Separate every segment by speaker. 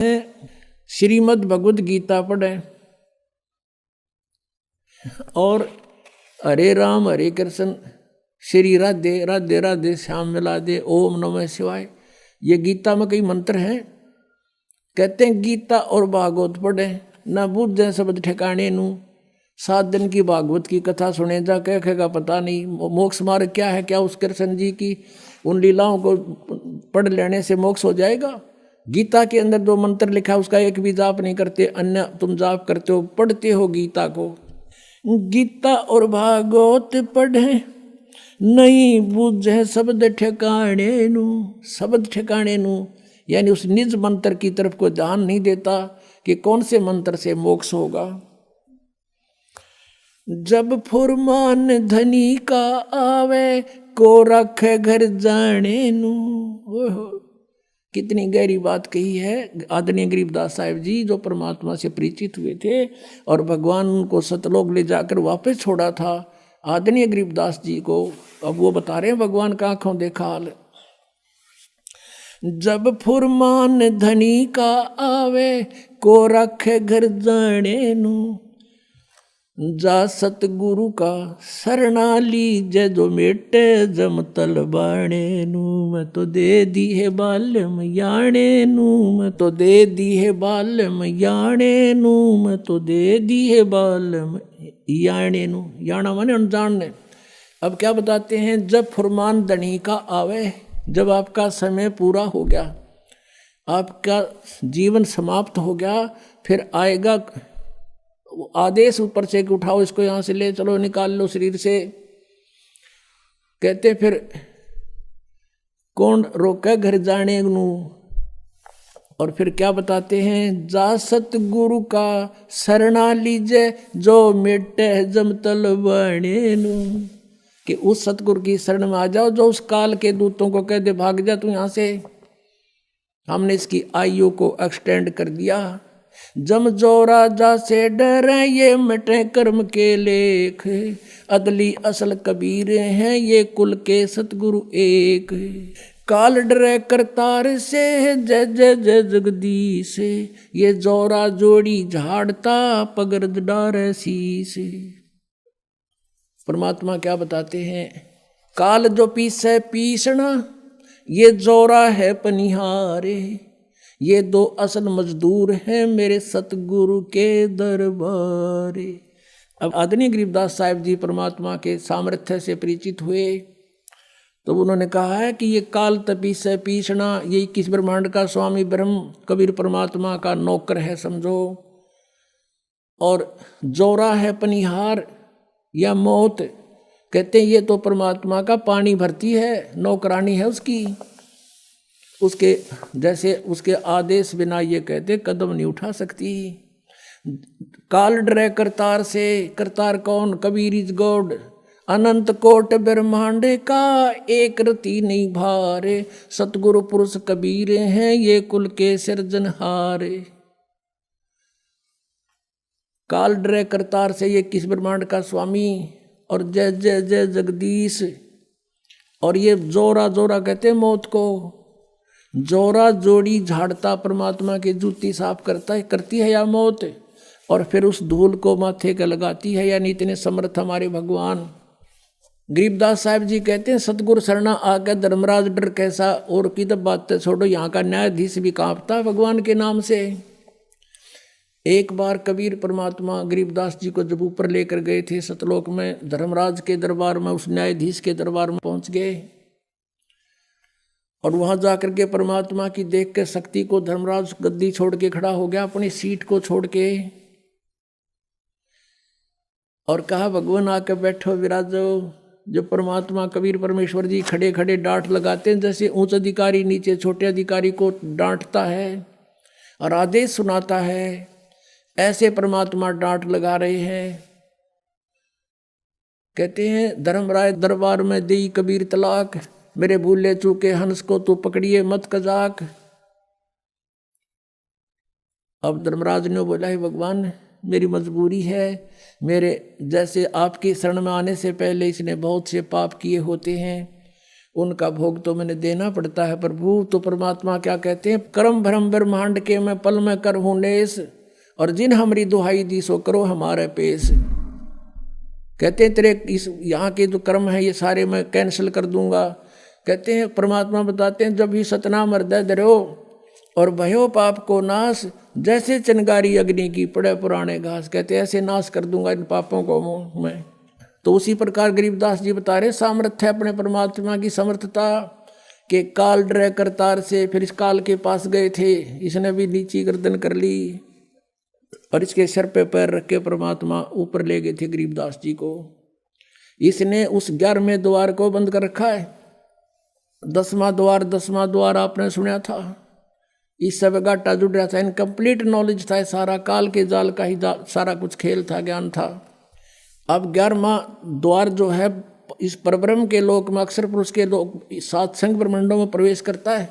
Speaker 1: श्रीमद् भगवद गीता पढ़े और हरे राम हरे कृष्ण श्री राधे राधे राधे श्याम मिला दे ओम नमः शिवाय। ये गीता में कई मंत्र हैं। कहते हैं गीता और भागवत पढ़े न बूझे शब्द ठिकाने नू। 7 दिन की भागवत की कथा सुने जा कहेगा पता नहीं मोक्ष मार्ग क्या है, क्या उस कृष्ण जी की उन लीलाओं को पढ़ लेने से मोक्ष हो जाएगा। गीता के अंदर 2 मंत्र लिखा उसका एक भी जाप नहीं करते, अन्य तुम जाप करते हो, पढ़ते हो गीता को। गीता और भागवत पढ़े नहीं बूझे शब्द ठिकाने नू। शब्द ठिकाने नू यानी उस निज मंत्र की तरफ को ध्यान नहीं देता कि कौन से मंत्र से मोक्ष होगा। जब फुरमान धनी का आवे को रखे घर जाने नू। कितनी गहरी बात कही है आदरणीय गरीबदास साहिब जी, जो परमात्मा से परिचित हुए थे और भगवान उनको सतलोक ले जाकर वापस छोड़ा था आदरणीय गरीबदास जी को। अब वो बता रहे हैं भगवान का आंखों देखा हाल। जब फुरमान धनी का आवे को रखे घर जाने नू। जा सतगुरु का शरणा लीजे जो मेटे जम तल बाणे नू। मैं तो दे दी है बाल्यम याणे नू। मैं तो दे दी है बाल्यम याणे नू। मैं तो दे दी है बाल्यम याणे नू। याना माने अनजान। अब क्या बताते हैं, जब फुरमान धनी का आवे, जब आपका समय पूरा हो गया, आपका जीवन समाप्त हो गया, फिर आएगा आदेश ऊपर से कि उठाओ इसको यहाँ से ले चलो, निकाल लो शरीर से। कहते फिर कौन रोके घर जाने नू। और फिर क्या बताते हैं, जा सतगुरु का शरणा लीजे जो मेटे जम तल बाणे नू। कि उस सतगुरु की शरण में आ जाओ जो उस काल के दूतों को कह दे भाग जा तू यहाँ से। हमने इसकी आयु को एक्सटेंड कर दिया। जम जो राजा से डरे ये मिटे कर्म के लेख। अदली असल कबीर हैं ये कुल के सतगुरु एक। काल डरे करतार से जय जय जय जगदीश। ये जोरा जोड़ी झाड़ता पगर्द डारे शीश। परमात्मा क्या बताते हैं, काल जो पीसे पीसना ये जोरा है पनिहारे। ये 2 असल मजदूर हैं मेरे सतगुरु के दरबारे। अब आदरणीय गरीबदास साहिब जी परमात्मा के सामर्थ्य से परिचित हुए तो उन्होंने कहा है कि ये काल तपी से पीसना, ये 21 ब्रह्मांड का स्वामी ब्रह्म कबीर परमात्मा का नौकर है समझो। और जोरा है पनिहार या मौत। कहते हैं ये तो परमात्मा का पानी भरती है, नौकरानी है उसकी। उसके जैसे उसके आदेश बिना ये कहते कदम नहीं उठा सकती। काल डरे करतार से। करतार कौन? Kabir is God. अनंत कोट ब्रह्मांड का एक रति नहीं भारे। सतगुरु पुरुष कबीर हैं ये कुल के सिरजनहारे। काल डरे करतार से ये 21 ब्रह्मांड का स्वामी और जय जय जय जगदीश। और ये जोरा जोरा कहते हैं मौत को। जोरा जोड़ी झाड़ता परमात्मा की जूती साफ करती है या मौत। और फिर उस धूल को माथे का लगाती है, यानी इतने समर्थ हमारे भगवान। गरीबदास साहिब जी कहते हैं सतगुरु शरणा आकर धर्मराज डर कैसा। और की तब बात छोड़ो, यहाँ का न्यायाधीश भी कांपता है भगवान के नाम से। एक बार कबीर परमात्मा गरीबदास जी को जब ऊपर लेकर गए थे सतलोक में, धर्मराज के दरबार में, उस न्यायाधीश के दरबार में पहुंच गए। और वहां जाकर के परमात्मा की देख के शक्ति को धर्मराज गद्दी छोड़ के खड़ा हो गया, अपनी सीट को छोड़ के, और कहा भगवान आकर बैठो विराजो। जो परमात्मा कबीर परमेश्वर जी खड़े खड़े डांट लगाते हैं, जैसे उच्च अधिकारी नीचे छोटे अधिकारी को डांटता है और आदेश सुनाता है, ऐसे परमात्मा डांट लगा रहे हैं। कहते हैं धर्मराय दरबार में दी कबीर तलाक। मेरे भूले चूके हंस को तू पकड़िए मत कजाक। अब धर्मराज ने बोला है भगवान मेरी मजबूरी है, मेरे जैसे आपकी शरण में आने से पहले इसने बहुत से पाप किए होते हैं, उनका भोग तो मैंने देना पड़ता है प्रभु। तो परमात्मा क्या कहते हैं, कर्म भ्रम ब्रह्मांड के मैं पल में कर हूँ नेस, और जिन हमारी दुहाई दी सो करो हमारे पेश। कहते हैं तेरे इस यहाँ के जो कर्म है ये सारे मैं कैंसिल कर दूंगा। कहते हैं परमात्मा बताते हैं, जब ही सतनाम हृदय धरो और भयो पाप को नाश, जैसे चिंगारी अग्नि की पड़े पुराने घास। कहते हैं ऐसे नाश कर दूंगा इन पापों को मैं। तो उसी प्रकार गरीबदास जी बता रहे सामर्थ्य है अपने परमात्मा की समर्थता के। काल डरे करतार से, फिर इस काल के पास गए थे, इसने भी नीची गर्दन कर ली और इसके सर पे पैर रख के परमात्मा ऊपर ले गए थे गरीबदास जी को। इसने उस 11वें द्वार को बंद कर रखा है। 10वां द्वार आपने सुना था, इस सब गाटा जुड़ रहा था, इनकम्प्लीट नॉलेज था, सारा काल के जाल का ही सारा कुछ खेल था, ज्ञान था। अब 11वां द्वार जो है इस परब्रह्म के लोक में अक्षर पुरुष के लोक 7 संग ब्रह्मांडों में प्रवेश करता है,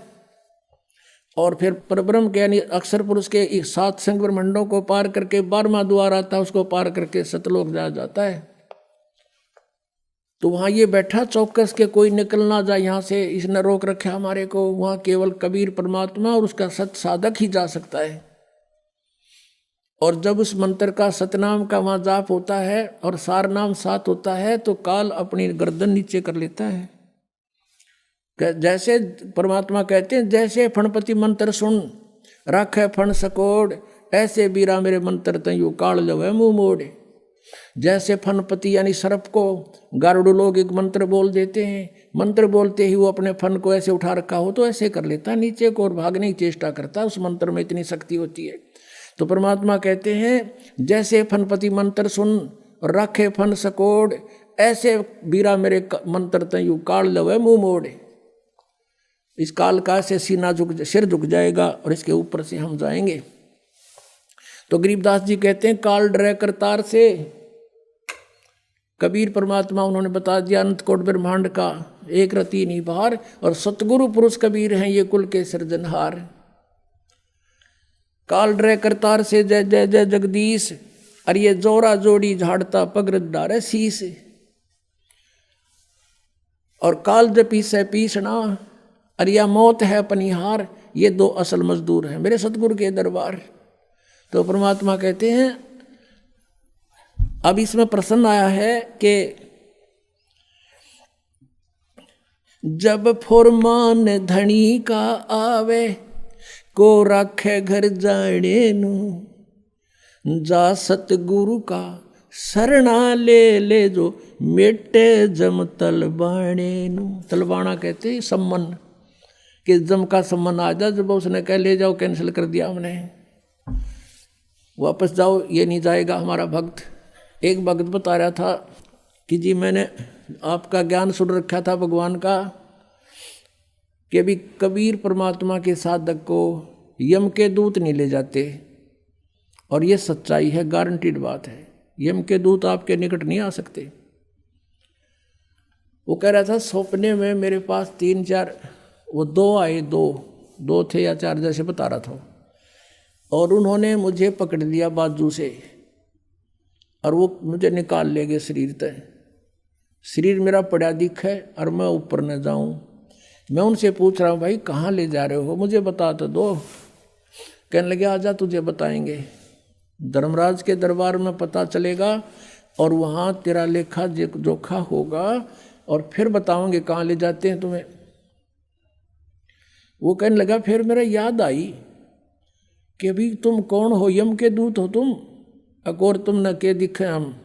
Speaker 1: और फिर परब्रह्म के यानी अक्षर पुरुष के 7 संग ब्रह्मांडों को पार करके 12वां द्वार आता है, उसको पार करके सतलोक जाया जाता है। तो वहाँ ये बैठा चौकस के कोई निकल ना जाए यहाँ से, इसने रोक रखा हमारे को। वहाँ केवल कबीर परमात्मा और उसका सत साधक ही जा सकता है। और जब उस मंत्र का सतनाम का वहाँ जाप होता है और सार नाम साथ होता है, तो काल अपनी गर्दन नीचे कर लेता है। जैसे परमात्मा कहते हैं, जैसे फणपति मंत्र सुन राखे फण सकोड़, ऐसे बीरा मेरे मंत्र तयू काल लवे मुँह मोड़। जैसे फनपति यानी सर्प को गारुड़ लोग एक मंत्र बोल देते हैं, मंत्र बोलते ही वो अपने फन को ऐसे उठा रखा हो तो ऐसे कर लेता है नीचे को और भागने की चेष्टा करता है, उस मंत्र में इतनी शक्ति होती है। तो परमात्मा कहते हैं, जैसे फनपति मंत्र सुन और रखे फन सकोड़, ऐसे बीरा मेरे मंत्र तयू काल लवे मुँह मोड़। इस काल का से सिर झुक जाएगा और इसके ऊपर से हम जाएंगे। तो गरीबदास जी कहते हैं, काल डरे करतार से। कबीर परमात्मा उन्होंने बता दिया अनंत कोट ब्रह्मांड का एक रति नहीं बाहर, और सतगुरु पुरुष कबीर हैं ये कुल के सृजनहार। काल डरे करतार से जय जय जय जगदीश, और ये जोरा जोड़ी झाड़ता पगरज डारे शीस। और काल जपी से पीसना, और यह मौत है पनिहार, ये 2 असल मजदूर हैं मेरे सतगुरु के दरबार। तो परमात्मा कहते हैं, अब इसमें प्रश्न आया है कि जब फुरमान धनी का आवे, को रखे घर जाने नू, जा सतगुरु का शरणा ले जो मेटे जम तलबाणे नू। तलबाना कहते हैं सम्मन, कि जम का सम्मन आ जा। जब उसने कह ले जाओ, कैंसिल कर दिया हमने, वापस जाओ, ये नहीं जाएगा हमारा भक्त। एक भक्त बता रहा था कि जी मैंने आपका ज्ञान सुन रखा था भगवान का, कि अभी कबीर परमात्मा के साधक को यम के दूत नहीं ले जाते, और ये सच्चाई है, गारंटीड बात है। यम के दूत आपके निकट नहीं आ सकते। वो कह रहा था सपने में मेरे पास 3-4 वो 2 आए, 2 थे या 4 जैसे बता रहा था, और उन्होंने मुझे पकड़ लिया बाजू से और वो मुझे निकाल ले गए शरीर तक। शरीर मेरा पड़ा दिख है और मैं ऊपर न जाऊं। मैं उनसे पूछ रहा हूँ, भाई कहाँ ले जा रहे हो, मुझे बता तो दो। कहने लगे आजा तुझे बताएंगे, धर्मराज के दरबार में पता चलेगा और वहाँ तेरा लेखा जोखा होगा और फिर बताओगे कहाँ ले जाते हैं तुम्हें। वो कहने लगा, फिर मेरा याद आई कि अभी तुम कौन हो, यम के दूत हो तुम, अकोर तुम न के दिखे हम।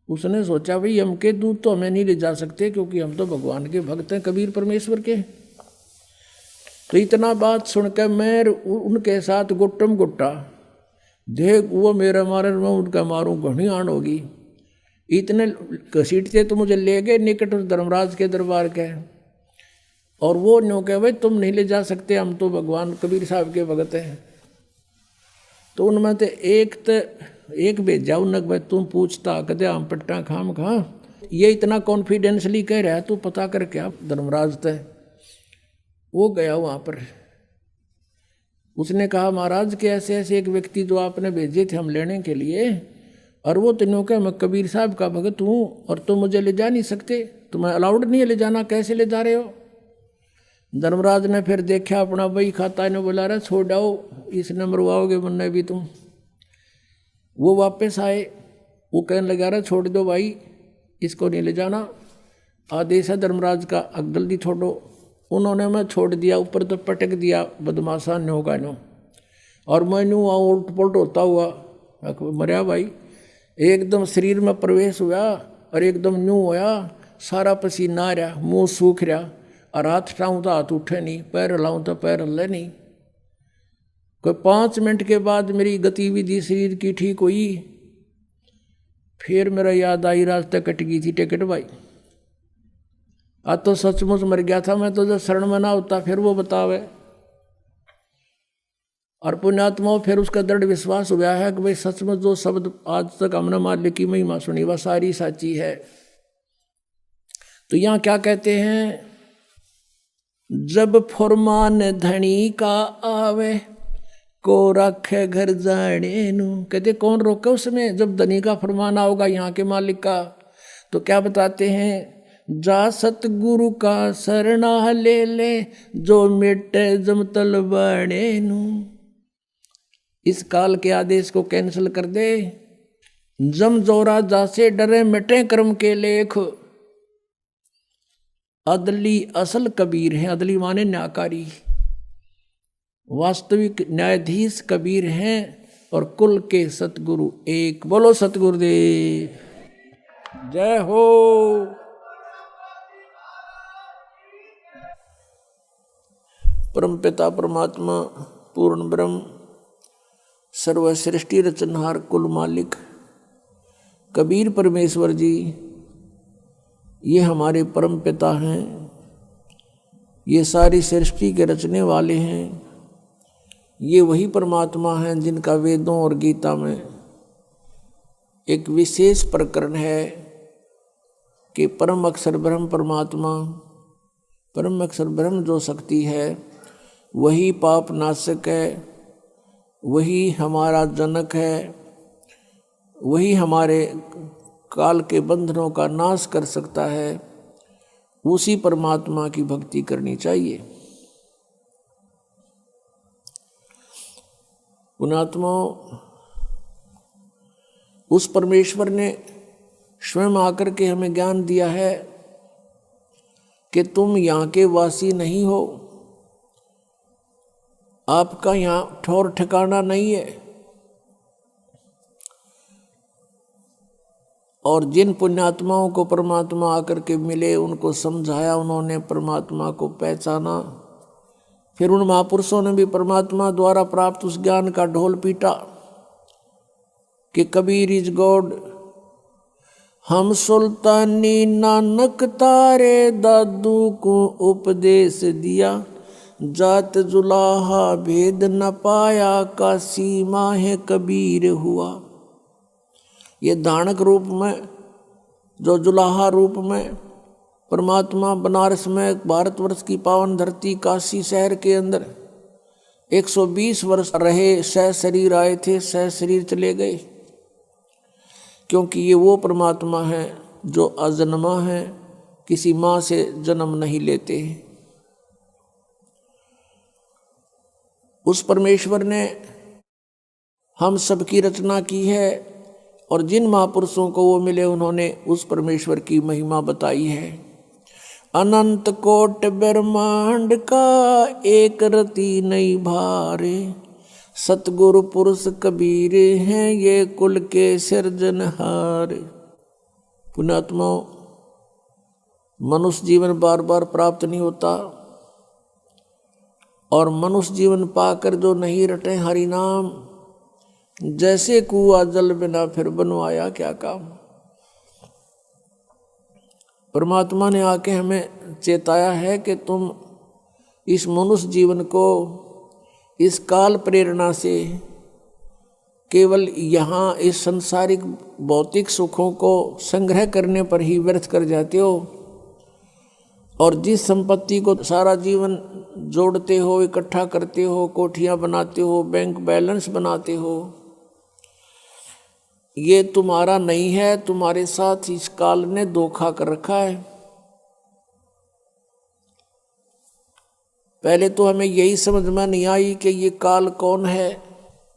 Speaker 1: उसने सोचा भाई यम के दूत तो हमें नहीं ले जा सकते क्योंकि हम तो भगवान के भक्त हैं, कबीर परमेश्वर के। तो इतना बात सुनकर मैं उनके साथ गुट्टम गुट्टा, देख वो मेरा मारे मैं उनका मारूं, घनी आन होगी। इतने घसीटते तो मुझे ले गए निकट उस धर्मराज के दरबार के, और वो न्यों कहे भाई तुम नहीं ले जा सकते, हम तो भगवान कबीर साहब के भगत हैं। तो उनमें तो एक भेजा उन्हें, भाई तुम पूछता कदे हम पट्टा खाम खा, ये इतना कॉन्फिडेंसली कह रहा है तू पता कर क्या धर्मराज तय। वो गया वहाँ पर, उसने कहा महाराज के ऐसे ऐसे एक व्यक्ति जो आपने भेजे थे हम लेने के लिए, और वो तीनों का मैं कबीर साहब का भगत हूँ और तुम मुझे ले जा नहीं सकते। तुम्हें अलाउड नहीं है ले जाना, कैसे ले जा रहे हो? धर्मराज ने फिर देखा अपना बही खाता, ने बोला रहा छोड़ आओ, इसने मरवाओगे मुन्ने भी तुम। वो वापस आए, वो कहने लगा रहा छोड़ दो भाई, इसको नहीं ले जाना, आदेश है धर्मराज का, अब जल्दी छोड़ो। उन्होंने मैं छोड़ दिया, ऊपर तो पटक दिया बदमाशा नो का नो, और मैं यूँ उल्ट पुलट होता हुआ मरिया भाई। एकदम शरीर में प्रवेश हुआ और एकदम न्यू होया, सारा पसीना आ रहा, मुँह सूख रहा, और हाथ उठाऊँ तो हाथ उठे नहीं, पैर हिलाऊँ तो पैर हिले नहीं। कोई 5 मिनट के बाद मेरी गतिविधि शरीर की ठीक हुई, फिर मेरा याद आई रास्ते कट गई थी टिकट भाई। आज तो सचमुच मर गया था मैं, तो जो शरण में ना होता फिर वो बतावे। और पुण्यात्माओं फिर उसका दृढ़ विश्वास हुआ है कि भाई सचमुच जो शब्द आज तक हमने माल्य की महिमा सुनी वह सारी साची है। तो यहाँ क्या कहते हैं, जब फरमान धनी का आवे को रखे घर जाने नू। कहते कौन रोके उसमें, जब धनी का फरमान आओगा यहाँ के मालिक का। तो क्या बताते हैं, जा सतगुरु का शरणा ले ले, जो मिटे जमतल बने नू। इस काल के आदेश को कैंसिल कर दे। जम जोरा जासे डरे मिटे कर्म के लेख। अदली असल कबीर है, अदली माने न्यायकारी, वास्तविक न्यायाधीश कबीर हैं, और कुल के सतगुरु एक। बोलो सतगुरुदेव जय हो। परमपिता परमात्मा पूर्ण ब्रह्म सर्वसृष्टि रचनहार कुल मालिक कबीर परमेश्वर जी, ये हमारे परम पिता हैं, ये सारी सृष्टि के रचने वाले हैं। ये वही परमात्मा हैं जिनका वेदों और गीता में एक विशेष प्रकरण है कि परम अक्षर ब्रह्म परमात्मा, परम अक्षर ब्रह्म जो शक्ति है वही पाप नाशक है, वही हमारा जनक है, वही हमारे काल के बंधनों का नाश कर सकता है। उसी परमात्मा की भक्ति करनी चाहिए। पुण्यात्मा, उस परमेश्वर ने स्वयं आकर के हमें ज्ञान दिया है कि तुम यहाँ के वासी नहीं हो, आपका यहाँ ठौर ठिकाना नहीं है। और जिन पुण्यात्माओं को परमात्मा आकर के मिले, उनको समझाया, उन्होंने परमात्मा को पहचाना। फिर उन महापुरुषों ने भी परमात्मा द्वारा प्राप्त उस ज्ञान का ढोल पीटा कि कबीर इज गॉड। हम सुल्तानी नानक तारे दादू को उपदेश दिया, जात जुलाहा भेद न पाया, काशी माहे कबीर हुआ। ये धानक रूप में, जो जुलाहा रूप में परमात्मा बनारस में, भारतवर्ष की पावन धरती काशी शहर के अंदर 120 वर्ष रहे, सह शरीर आए थे, सह शरीर चले गए, क्योंकि ये वो परमात्मा है जो अजन्मा है, किसी माँ से जन्म नहीं लेते। उस परमेश्वर ने हम सबकी रचना की है, और जिन महापुरुषों को वो मिले उन्होंने उस परमेश्वर की महिमा बताई है। अनंत कोट ब्रह्मांड का एक रति नहीं भारे, सतगुरु पुरुष कबीर हैं ये कुल के सिरजनहार। पुण्यात्मा, मनुष्य जीवन बार बार प्राप्त नहीं होता, और मनुष्य जीवन पाकर जो नहीं रटे हरि नाम, जैसे कुआ जल बिना फिर बनवाया क्या काम। परमात्मा ने आके हमें चेताया है कि तुम इस मनुष्य जीवन को इस काल प्रेरणा से केवल यहाँ इस संसारिक भौतिक सुखों को संग्रह करने पर ही व्यर्थ कर जाते हो, और जिस संपत्ति को सारा जीवन जोड़ते हो, इकट्ठा करते हो, कोठियाँ बनाते हो, बैंक बैलेंस बनाते हो, ये तुम्हारा नहीं है, तुम्हारे साथ इस काल ने धोखा कर रखा है। पहले तो हमें यही समझ में नहीं आई कि ये काल कौन है।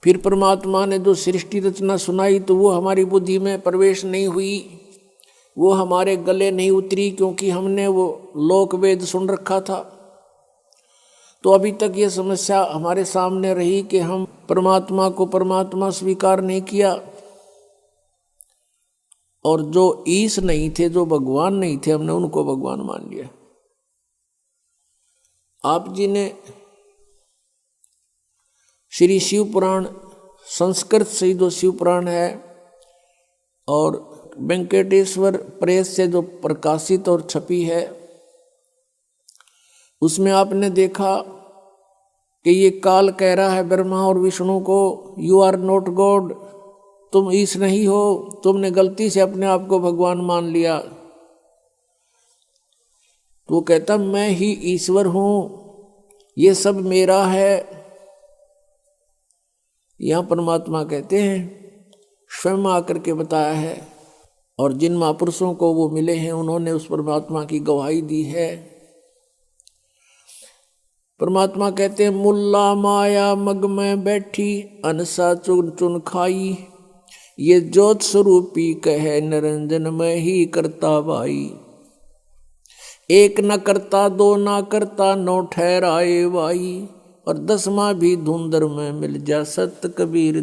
Speaker 1: फिर परमात्मा ने जो सृष्टि रचना सुनाई तो वो हमारी बुद्धि में प्रवेश नहीं हुई, वो हमारे गले नहीं उतरी, क्योंकि हमने वो लोक वेद सुन रखा था। तो अभी तक ये समस्या हमारे सामने रही कि हम परमात्मा को परमात्मा स्वीकार नहीं किया, और जो ईश नहीं थे, जो भगवान नहीं थे, हमने उनको भगवान मान लिया। आप जी ने श्री शिव पुराण, संस्कृत से जो शिव पुराण है और वेंकटेश्वर प्रेस से जो प्रकाशित और छपी है, उसमें आपने देखा कि ये काल कह रहा है ब्रह्मा और विष्णु को, यू आर नॉट गॉड, तुम ईश नहीं हो, तुमने गलती से अपने आप को भगवान मान लिया। तो वो कहता मैं ही ईश्वर हूं, ये सब मेरा है। यहां परमात्मा कहते हैं स्वयं आकर के बताया है, और जिन महापुरुषों को वो मिले हैं उन्होंने उस परमात्मा की गवाही दी है। परमात्मा कहते हैं मुल्ला माया मग में बैठी, अनसा चुन चुन खाई, ये ज्योत स्वरूपी कहे निरंजन में ही करता भाई। एक न करता दो न करता नौ ठहराए भाई, और 10वां भी धुंधर में मिल जा सत कबीर।